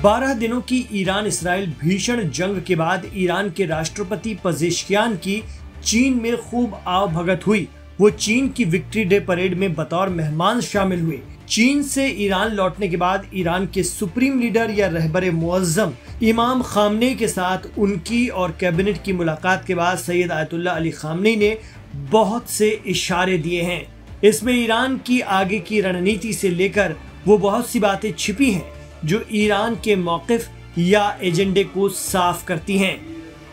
12 दिनों की Iran Israel भीषण जंग के बाद ईरान के राष्ट्रपति पजेश्कियान की चीन में खूब आवभगत हुई। वो चीन की विक्ट्री डे परेड में बतौर मेहमान शामिल हुए। चीन से ईरान लौटने के बाद ईरान के सुप्रीम लीडर या रहबरे मुअज्जम इमाम खामनेई के साथ उनकी और कैबिनेट की मुलाकात के बाद सैयद आयतुल्लाह अली खामनेई ने बहुत से इशारे दिए हैं। इसमें ईरान की आगे की रणनीति से लेकर वो बहुत सी बातें छिपी हैं जो ईरान के मौक़िफ़ या एजेंडे को साफ करती हैं।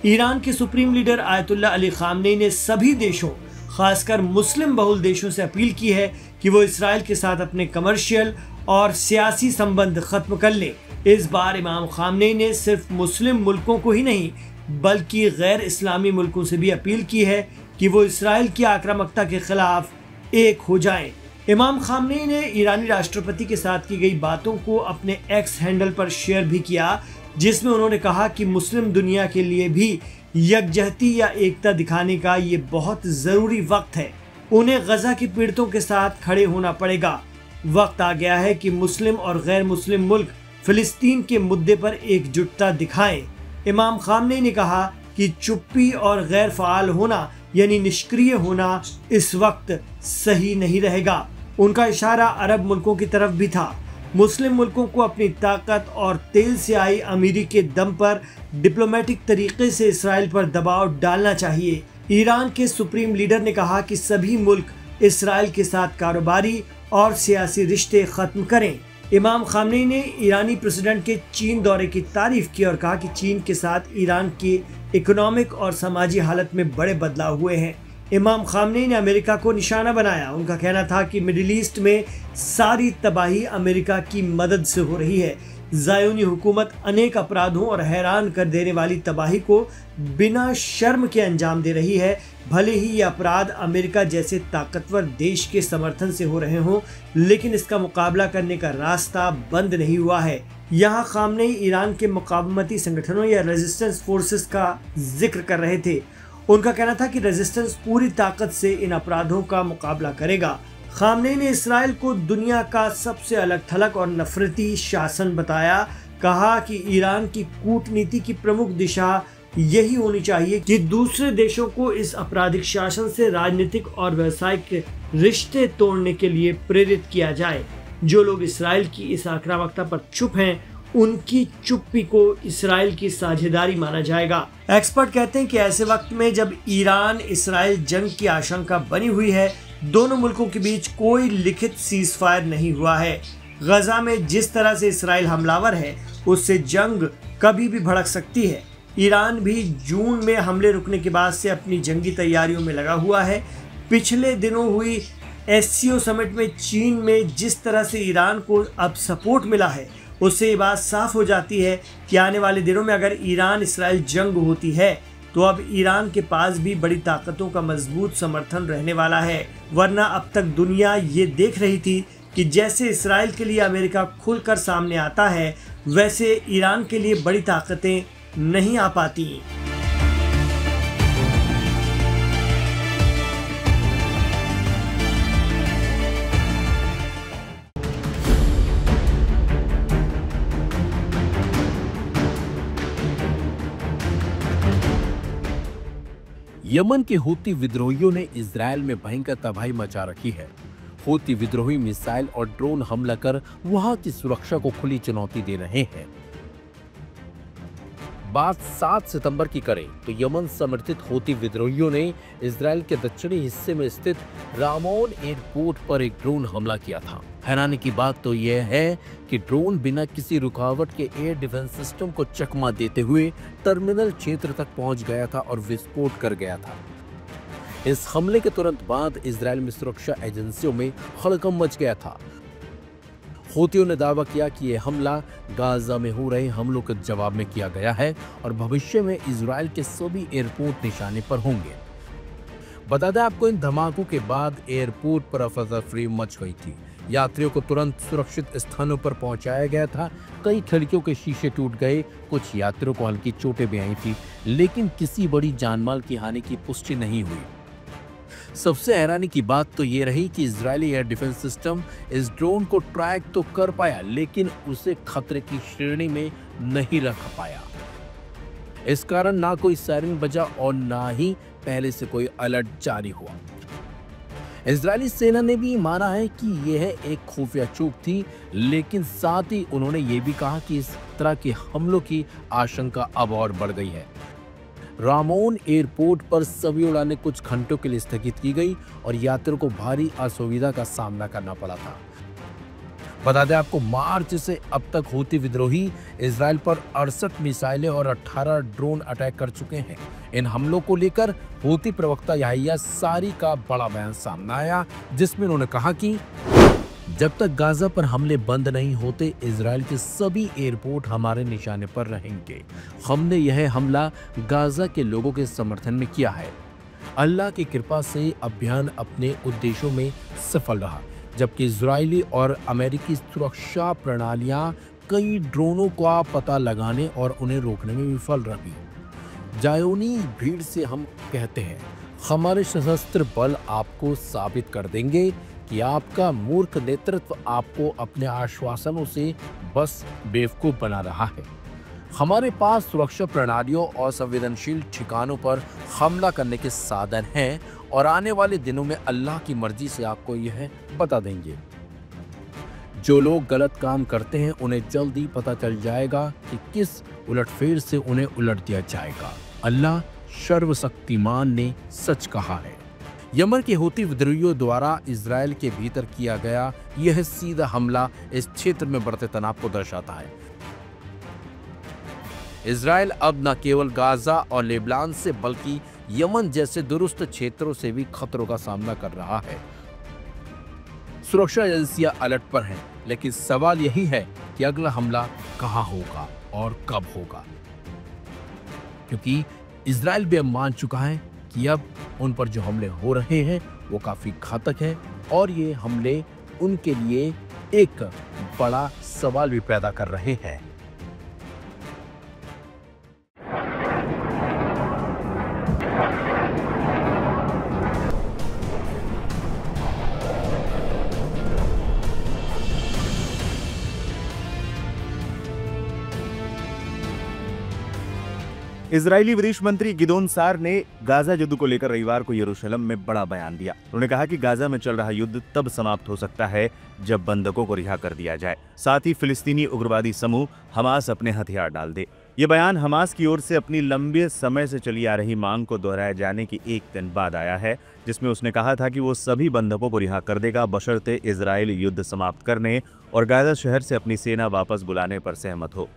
ईरान के supreme leader Ayatollah Ali Khamenei ने सभी देशों, खासकर मुस्लिम बहुल देशों से अपील की है कि वो इसराइल के साथ अपने कमर्शियल और सियासी संबंध खत्म कर लें। इस बार इमाम खामनेई ने सिर्फ मुस्लिम मुल्कों को ही नहीं बल्कि गैर इस्लामी मुल्कों से भी अपील की है कि वो इसराइल की आक्रामकता के खिलाफ एक हो जाएं। इमाम खामनेई ने ईरानी राष्ट्रपति के साथ की गई बातों को अपने एक्स हैंडल पर शेयर भी किया, जिसमें उन्होंने कहा कि मुस्लिम दुनिया के लिए भी यकजहती या एकता दिखाने का ये बहुत ज़रूरी वक्त है। उन्हें गजा के पीड़ितों के साथ खड़े होना पड़ेगा। वक्त आ गया है कि मुस्लिम और गैर मुस्लिम मुल्क फिलिस्तीन के मुद्दे पर एकजुटता दिखाएं। इमाम खामनेई ने कहा कि चुप्पी और गैर फ़ाल होना यानी निष्क्रिय होना इस वक्त सही नहीं रहेगा। उनका इशारा अरब मुल्कों की तरफ भी था। मुस्लिम मुल्कों को अपनी ताकत और तेल से आई अमीरी के दम पर डिप्लोमेटिक तरीके से इसराइल पर दबाव डालना चाहिए। ईरान के सुप्रीम लीडर ने कहा कि सभी मुल्क इसराइल के साथ कारोबारी और सियासी रिश्ते खत्म करें। इमाम खामनेई ने ईरानी प्रेसिडेंट के चीन दौरे की तारीफ की और कहा कि चीन के साथ ईरान की इकोनॉमिक और समाजी हालत में बड़े बदलाव हुए हैं। इमाम खामनेई ने अमेरिका को निशाना बनाया। उनका कहना था कि मिडिल ईस्ट में सारी तबाही अमेरिका की मदद से हो रही है। ज़ायोनी हुकूमत अनेक अपराधों और हैरान कर देने वाली तबाही को बिना शर्म के अंजाम दे रही है। भले ही ये अपराध अमेरिका जैसे ताकतवर देश के समर्थन से हो रहे हों, लेकिन इसका मुकाबला करने का रास्ता बंद नहीं हुआ है। यहाँ खामनेई ईरान के मुकावमती संगठनों या रेजिस्टेंस फोर्सेस का जिक्र कर रहे थे। उनका कहना था कि रेजिस्टेंस पूरी ताकत से इन अपराधों का मुकाबला करेगा। खामनेई ने इसराइल को दुनिया का सबसे अलग थलग और नफरती शासन बताया। कहा कि ईरान की कूटनीति की प्रमुख दिशा यही होनी चाहिए कि दूसरे देशों को इस आपराधिक शासन से राजनीतिक और व्यावसायिक रिश्ते तोड़ने के लिए प्रेरित किया जाए। जो लोग इसराइल की इस आक्रामकता पर चुप हैं, उनकी चुप्पी को इसराइल की साझेदारी माना जाएगा। एक्सपर्ट कहते हैं कि ऐसे वक्त में जब ईरान इसराइल जंग की आशंका बनी हुई है, दोनों मुल्कों के बीच कोई लिखित सीज फायर नहीं हुआ है। गजा में जिस तरह से इसराइल हमलावर है, उससे जंग कभी भी भड़क सकती है। ईरान भी जून में हमले रुकने के बाद से अपनी जंगी तैयारियों में लगा हुआ है। पिछले दिनों हुई एससीओ समिट में चीन में जिस तरह से ईरान को अब सपोर्ट मिला है, उससे ये बात साफ हो जाती है कि आने वाले दिनों में अगर ईरान इसराइल जंग होती है तो अब ईरान के पास भी बड़ी ताकतों का मजबूत समर्थन रहने वाला है। वरना अब तक दुनिया ये देख रही थी कि जैसे इसराइल के लिए अमेरिका खुलकर सामने आता है, वैसे ईरान के लिए बड़ी ताकतें नहीं आ पाती। यमन के हूती विद्रोहियों ने इजराइल में भयंकर तबाही मचा रखी है। हूती विद्रोही मिसाइल और ड्रोन हमला कर वहां की सुरक्षा को खुली चुनौती दे रहे हैं। बात 7 सितंबर की करें तो यमन समर्थित हूती विद्रोहियों ने इजराइल के दक्षिणी हिस्से में स्थित रामोन एयरपोर्ट पर एक ड्रोन हमला किया था। हैरानी की बात तो यह है कि ड्रोन बिना किसी रुकावट के एयर डिफेंस सिस्टम को चकमा देते हुए टर्मिनल क्षेत्र तक पहुंच गया था और विस्फोट कर गया था। इस हमले के तुरंत बाद इजराइल में सुरक्षा एजेंसियों में हड़कंप मच गया था। हूतियों ने दावा किया कि यह हमला गाजा में हो रहे हमलों के जवाब में किया गया है और भविष्य में इजराइल के सभी एयरपोर्ट निशाने पर होंगे। बता दें आपको, इन धमाकों के बाद एयरपोर्ट पर अफरा-तफरी मच गई थी। यात्रियों को तुरंत सुरक्षित स्थानों पर पहुंचाया गया था। कई खिड़कियों के शीशे टूट गए, कुछ यात्रियों को हल्की चोटें भी आई थी, लेकिन किसी बड़ी जानमाल की हानि की पुष्टि नहीं हुई। सबसे हैरानी की बात तो ये रही कि इजरायली एयर डिफेंस सिस्टम इस ड्रोन को ट्रैक तो कर पाया, लेकिन उसे खतरे की श्रेणी में नहीं रख पाया। इस कारण ना कोई सायरन बजा और ना ही पहले से कोई अलर्ट जारी हुआ। इजरायली सेना ने भी माना है कि यह एक खुफिया चूक थी, लेकिन साथ ही उन्होंने ये भी कहा कि इस तरह के हमलों की आशंका अब और बढ़ गई है। रामोन एयरपोर्ट पर सभी उड़ानें कुछ घंटों के लिए स्थगित की गई और यात्रियों को भारी असुविधा का सामना करना पड़ा था। बता दें आपको, मार्च से अब तक हूती विद्रोही इजराइल पर 68 मिसाइलें और 18 ड्रोन अटैक कर चुके हैं। इन हमलों को लेकर हूती प्रवक्ता याहिया सारी का बड़ा बयान सामने आया, जिसमें उन्होंने कहा कि जब तक गाजा पर हमले बंद नहीं होते, इजराइल के सभी एयरपोर्ट हमारे निशाने पर रहेंगे। हमने यह हमला गाजा के लोगों के समर्थन में किया है। अल्लाह की कृपा से अभियान अपने उद्देश्यों में सफल रहा, जबकि इजरायली और अमेरिकी सुरक्षा प्रणालियां कई ड्रोनों का पता लगाने और उन्हें रोकने में विफल रही। जायोनी भीड़ से हम कहते हैं, हमारे सशस्त्र बल आपको साबित कर देंगे कि आपका मूर्ख नेतृत्व आपको अपने आश्वासनों से बस बेवकूफ बना रहा है। हमारे पास सुरक्षा प्रणालियों और संवेदनशील ठिकानों पर हमला करने के साधन हैं और आने वाले दिनों में अल्लाह की मर्जी से आपको यह बता देंगे। जो लोग गलत काम करते हैं उन्हें जल्द ही पता चल जाएगा कि किस उलटफेर से उन्हें उलट दिया जाएगा। अल्लाह सर्वशक्तिमान ने सच कहा है। यमन के हूती विद्रोहियों द्वारा इजराइल के भीतर किया गया यह सीधा हमला इस क्षेत्र में बढ़ते तनाव को दर्शाता है। इजराइल अब न केवल गाजा और लेबनान से बल्कि यमन जैसे दुरुस्त क्षेत्रों से भी खतरों का सामना कर रहा है। सुरक्षा एजेंसियां अलर्ट पर हैं, लेकिन सवाल यही है कि अगला हमला कहां होगा और कब होगा, क्योंकि इजराइल भी अब मान चुका है कि अब उन पर जो हमले हो रहे हैं वो काफी घातक है और ये हमले उनके लिए एक बड़ा सवाल भी पैदा कर रहे हैं। इजरायली विदेश मंत्री गिदोन सार ने गाजा युद्ध को लेकर रविवार को यरूशलेम में बड़ा बयान दिया। उन्होंने कहा कि गाजा में चल रहा युद्ध तब समाप्त हो सकता है जब बंधकों को रिहा कर दिया जाए, साथ ही फिलिस्तीनी उग्रवादी समूह हमास अपने हथियार डाल दे। ये बयान हमास की ओर से अपनी लंबे समय से चली आ रही मांग को दोहराए जाने की एक दिन बाद आया है, जिसमें उसने कहा था कि वो सभी बंधकों को रिहा कर देगा बशर्ते इजरायल युद्ध समाप्त करने और गाजा शहर से अपनी सेना वापस बुलाने पर सहमत हो।